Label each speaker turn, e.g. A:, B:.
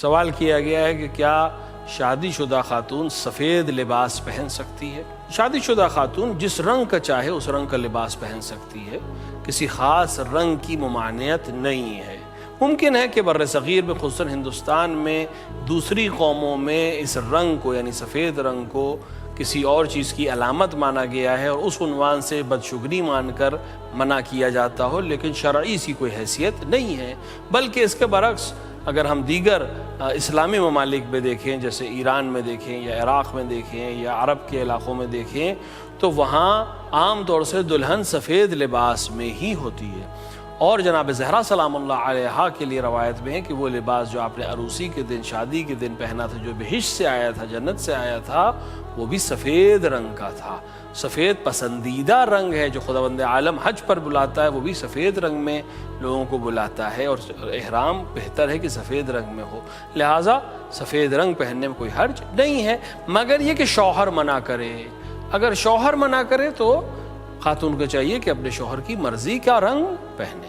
A: سوال کیا گیا ہے کہ کیا شادی شدہ خاتون سفید لباس پہن سکتی ہے؟ شادی شدہ خاتون جس رنگ کا چاہے اس رنگ کا لباس پہن سکتی ہے، کسی خاص رنگ کی ممانعت نہیں ہے۔ ممکن ہے کہ بر صغیر میں خصوصاً ہندوستان میں دوسری قوموں میں اس رنگ کو یعنی سفید رنگ کو کسی اور چیز کی علامت مانا گیا ہے اور اس عنوان سے بدشگونی مان کر منع کیا جاتا ہو، لیکن شرعی اس کی کوئی حیثیت نہیں ہے۔ بلکہ اس کے برعکس اگر ہم دیگر اسلامی ممالک میں دیکھیں، جیسے ایران میں دیکھیں یا عراق میں دیکھیں یا عرب کے علاقوں میں دیکھیں، تو وہاں عام طور سے دلہن سفید لباس میں ہی ہوتی ہے۔ اور جناب زہرا سلام اللہ علیہا کے لیے روایت میں ہے کہ وہ لباس جو آپ نے عروسی کے دن، شادی کے دن پہنا تھا، جو بہشت سے آیا تھا، جنت سے آیا تھا، وہ بھی سفید رنگ کا تھا۔ سفید پسندیدہ رنگ ہے، جو خداوند عالم حج پر بلاتا ہے، وہ بھی سفید رنگ میں لوگوں کو بلاتا ہے، اور احرام بہتر ہے کہ سفید رنگ میں ہو، لہٰذا سفید رنگ پہننے میں کوئی حرج نہیں ہے، مگر یہ کہ شوہر منع کرے۔ اگر شوہر منع کرے تو خاتون کو چاہیے کہ اپنے شوہر کی مرضی کا رنگ پہنے۔